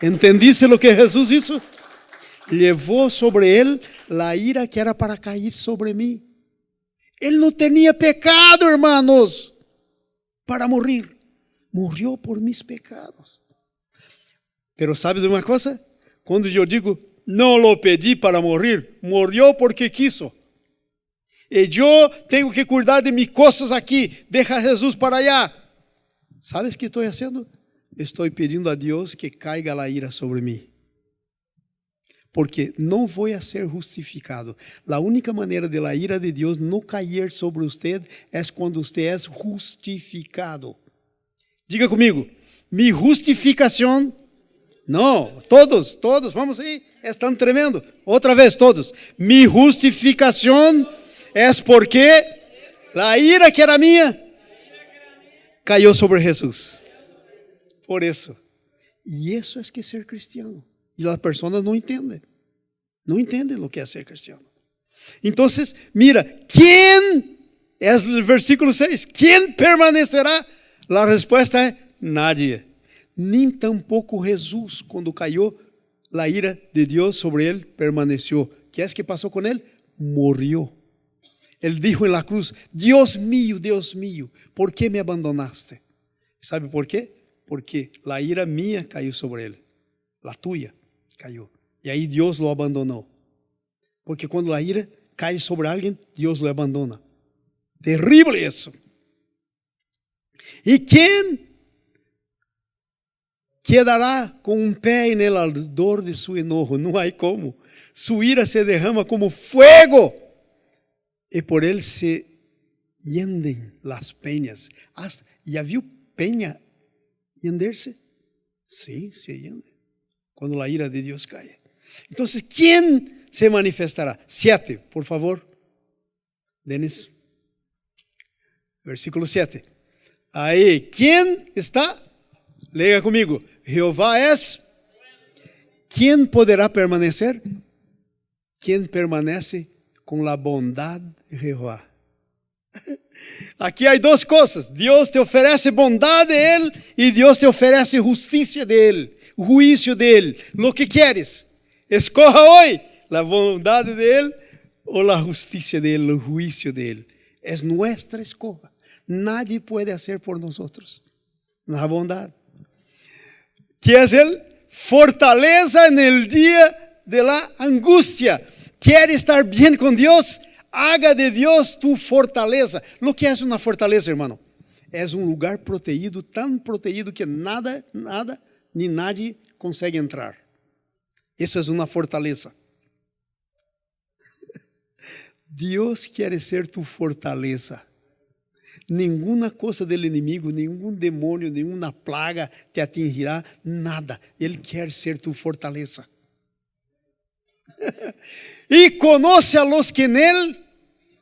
¿Entendiste o que Jesus hizo? Levou sobre ele a ira que era para cair sobre mim. Ele não tinha pecado, hermanos, para morrer. Morreu por mis pecados. Pero sabe de uma coisa? Quando eu digo, não lo pedi para morrer, morreu porque quiso. E eu tenho que cuidar de minhas coisas aqui, deixa Jesus para allá. ¿Sabes o que estou fazendo? Estou pedindo a Deus que caiga a ira sobre mim. Porque não vou ser justificado. A única maneira de la ira de Deus não cair sobre você é quando você é justificado. Diga comigo, mi justificação. Não, todos, vamos aí, estão tremendo. Outra vez, todos. Mi justificação é porque a ira que era minha caiu sobre Jesus. Por isso. E isso é que é ser cristiano. E as pessoas não entendem. Não entendem o que é ser cristiano. Então, mira, quem é o versículo 6? Quem permanecerá? A resposta é nadie. Nem tampouco Jesus, quando caiu a ira de Deus sobre ele, permaneceu. O que é que passou com ele? Morreu. Ele disse na cruz, Deus mío, ¿por que me abandonaste? Sabe por quê? Porque a ira minha caiu sobre ele. A tua caiu. E aí Deus o abandonou. Porque quando a ira cai sobre alguém, Deus o abandona. Terrível isso. E quem quedará com um pé en el ardor de su enojo? Não há como. Su ira se derrama como fuego. E por ele se hienden las peñas. Já viu penha hiender-se? Sim, se hiende. Quando a ira de Deus cai. Então, quem se manifestará? 7, por favor. Denis. Versículo 7. Aí, quem está? Leia comigo. Jeová é. Quem poderá permanecer? Quem permanece com a bondade de Jeová. Aqui há duas coisas. Deus te oferece bondade dele e Deus te oferece justiça dele, juízo dele. Lo que queres. Escoja hoje a bondade dele ou a justiça dele, o juízo dele. É nossa escolha. Nadie pode fazer por nós. Na bondade. Que é ele? Fortaleza no dia de la angústia. Quer estar bem com Deus? Haga de Deus tu fortaleza. Lo que é uma fortaleza, irmão? É lugar protegido, tão protegido que nada, nem nadie consegue entrar. Isso é uma fortaleza. Deus quer ser tu fortaleza. Nenhuma coisa do inimigo, nenhum demônio, nenhuma plaga te atingirá, nada. Ele quer ser tu fortaleza. E conoce a los que nele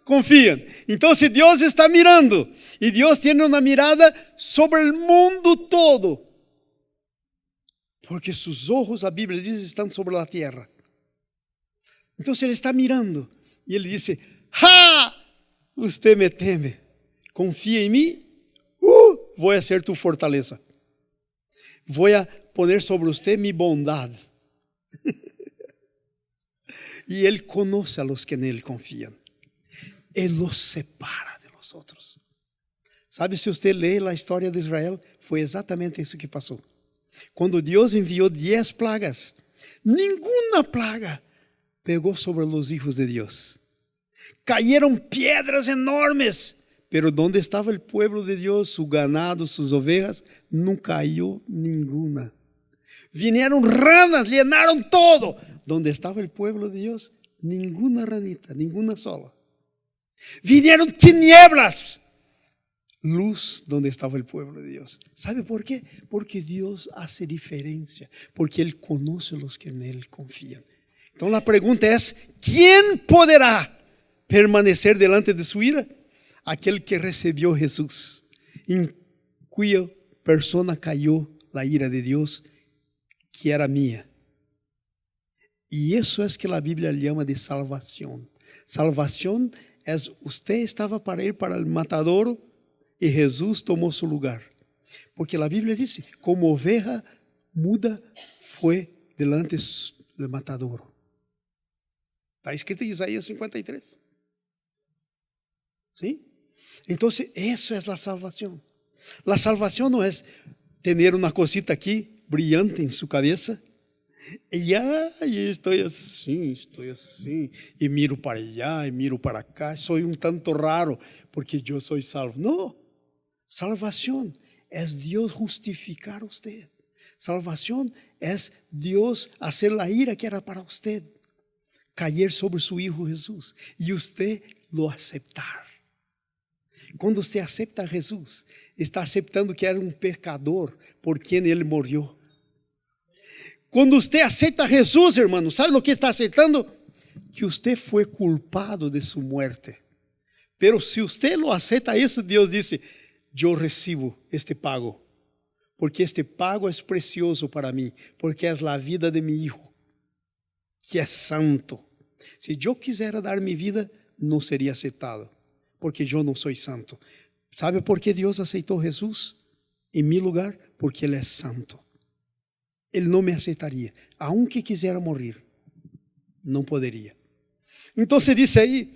confiam. Então, se Deus está mirando, e Deus tem uma mirada sobre o mundo todo, porque seus olhos, a Bíblia diz, estão sobre a terra. Então, Ele está mirando, e Ele diz: Você me teme, confia em mim, vou ser tu fortaleza. Vou poner sobre você minha bondade. E Ele conoce a los que nele confiam. Ele los separa de los outros. Sabe, se você lê a história de Israel, foi exatamente isso que passou. Quando Deus enviou 10 plagas, nenhuma plaga pegó sobre los hijos de Dios. Cayeron piedras enormes, pero ¿dónde estaba el pueblo de Dios, su ganado, sus ovejas? No cayó ninguna. Vinieron ranas, llenaron todo. ¿Dónde estaba el pueblo de Dios? Ninguna ranita, ninguna sola. Vinieron tinieblas. Luz donde estaba el pueblo de Dios. ¿Sabe por qué? Porque Dios hace diferencia. Porque Él conoce a los que en Él confían. Entonces la pregunta es, ¿quién podrá permanecer delante de su ira? Aquel que recibió a Jesús, en cuya persona cayó la ira de Dios, que era mía. Y eso es que la Biblia llama de salvación. Salvación es, usted estaba para ir para el matadero y Jesús tomó su lugar. Porque la Biblia dice, como oveja muda fue delante del matadero. Está escrito en Isaías 53. ¿Sí? Entonces, eso es la salvación. La salvación no es tener una cosita aquí brillante en su cabeza. Y ya estoy así, y miro para allá, y miro para acá. Soy un tanto raro porque yo soy salvo. No, salvación es Dios justificar a usted. Salvación es Dios hacer la ira que era para usted caer sobre su Hijo Jesús y usted lo aceptar. Quando você acepta Jesus, está aceptando que era um pecador por quem ele morreu. Quando você aceita Jesus, irmão, sabe o que está aceitando? Que você foi culpado de sua morte. Pero se você não aceita isso, Deus disse, eu recebo este pago. Porque este pago é precioso para mim, porque é a vida de meu filho, que é santo. Se eu quisera dar minha vida, não seria aceitado. Porque eu não sou santo. ¿Sabe por que Deus aceitou Jesus em meu lugar? Porque Ele é santo. Ele não me aceitaria, aunque quisera morrer, não poderia. Então se diz aí,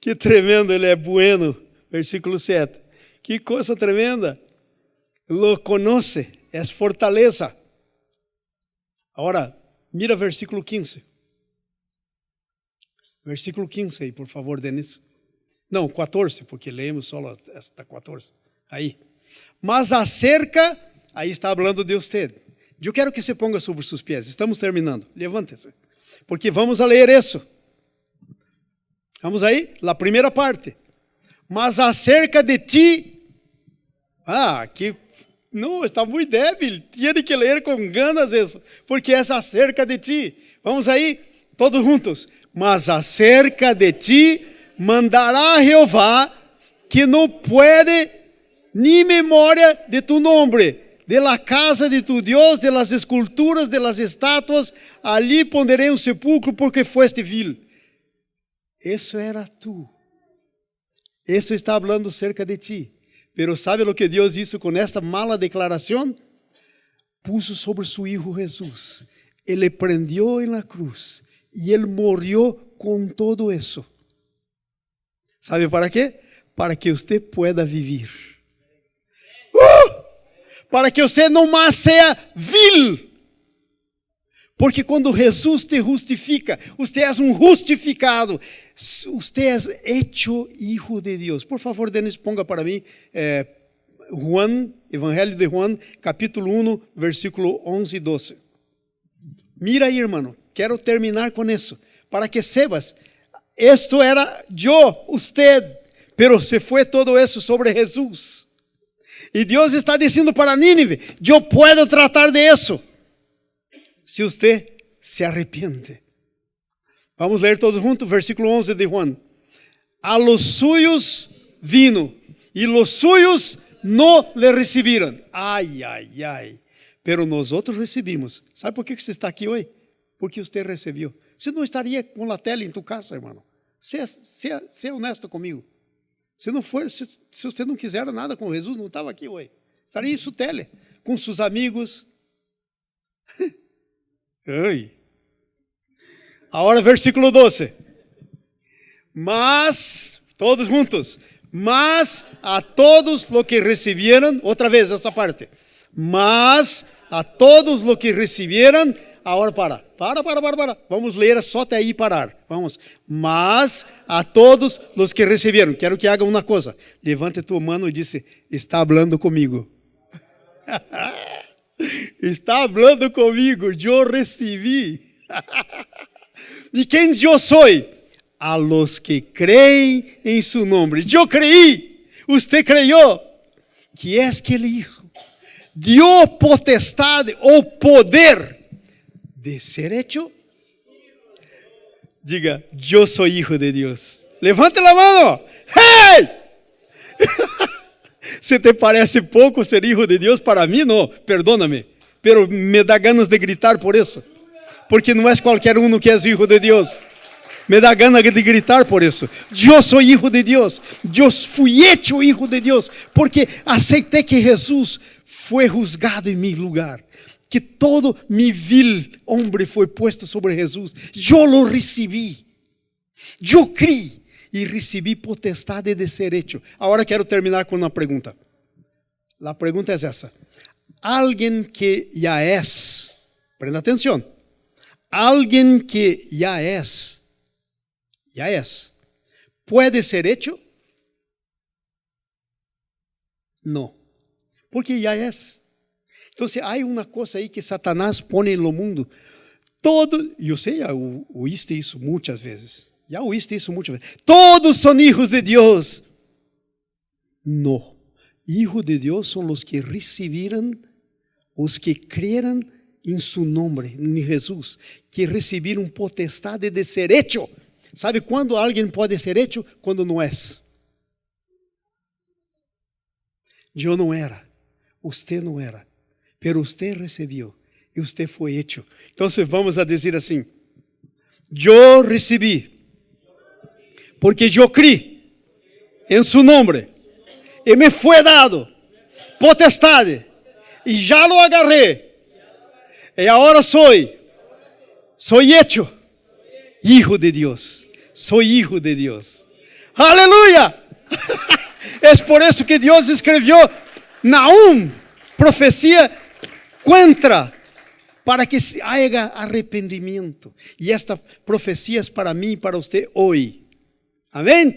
que tremendo, Ele é bueno, versículo 7. Que coisa tremenda, lo conoce, é fortaleza. Agora, mira versículo 15. Versículo 15 aí, por favor, Denis. Não, 14, porque leemos só hasta 14. Aí. Mas acerca, aí está falando de você. Eu quero que você ponga sobre seus pés. Estamos terminando. Levante-se. Porque vamos a ler isso. Vamos aí? A primeira parte. Mas acerca de ti. Que não, está muito débil. Tiene que ler com ganas isso. Porque é acerca de ti. Vamos aí? Todos juntos. Mas acerca de ti mandará Jehová, que não puede ni memória de tu nombre, de la casa de tu Deus, de las esculturas, de las estatuas, ali ponderei um sepulcro porque fueste vil. Isso era tu. Isso está falando cerca de ti. Pero sabe o que Deus disse com esta mala declaração? Puso sobre su Hijo Jesús. Ele prendió en la cruz e ele morreu com todo isso. ¿Sabe para quê? Para que você pueda viver. Para que você não mais seja vil. Porque quando Jesus te justifica, você é um justificado. Você é hecho hijo de Deus. Por favor, Denis, ponga para mim Juan, Evangelho de Juan, capítulo 1, versículo 11 e 12. Mira aí, irmão. Quero terminar com isso. Para que sepas. Esto era yo, usted, pero se fue todo eso sobre Jesús. Y Dios está diciendo para Nínive, yo puedo tratar de eso, si usted se arrepiente. Vamos a leer todos juntos, versículo 11 de Juan. A los suyos vino, y los suyos no le recibieron. Ay, ay, ay. Pero nosotros recibimos. ¿Sabe por qué você está aqui hoje? Porque você recebeu. Você não estaria com a tela em tua casa, irmão. Seja honesto comigo. Se você não quiser nada com Jesus, não estava aqui hoje. Estaria em sua tele, com seus amigos. Agora, versículo 12. Mas, todos juntos. Mas a todos los que recibieron, outra vez essa parte. Mas a todos los que recibieron, Agora para. Vamos ler só até aí parar. Vamos. Mas a todos os que receberam, quero que hagam uma coisa. Levante tua mão e disse, está falando comigo. Está falando comigo, eu recebi. E quem eu sou? A los que creem em su nome. Eu creí, você creyó, que é aquele Hijo. Dio potestade ou poder de ser hecho. Diga, eu sou Hijo de Deus. Levante a mão. Hey! Se te parece pouco ser Hijo de Deus, para mim não, perdóname. Pero me dá ganas de gritar por isso. Porque não é qualquer um que é Hijo de Deus. Me dá ganas de gritar por isso. Eu sou Hijo de Deus. Eu fui hecho Hijo de Deus. Porque aceitei que Jesus foi juzgado em meu lugar. Que todo mi vil homem foi posto sobre Jesus. Eu lo recebi. Eu criei e recebi potestade de ser hecho. Agora quero terminar com uma pergunta. A pergunta é essa. Alguém que já é, prenda atenção. Alguém que já é, pode ser hecho? Não. Porque já é. Então, há uma coisa aí que Satanás põe no mundo. Eu sei, já oíste isso muitas vezes. Todos são hijos de Deus. Não. Hijos de Deus são os que receberam, os que creram em su nome, em Jesus, que receberam potestade de ser hecho. Sabe quando alguém pode ser hecho? Quando não é. Eu não era, você não era, pero você recebeu e você foi hecho. Então vamos a dizer assim: eu recebi, porque eu criei em su nome e me foi dado potestade e já lo agarré. E agora sou hecho Hijo de Deus. Sou Hijo de Deus. Aleluia! É por isso que Deus escreveu Naum, profecia contra, para que haja arrependimento. E esta profecia é para mim e para você hoje. Amém?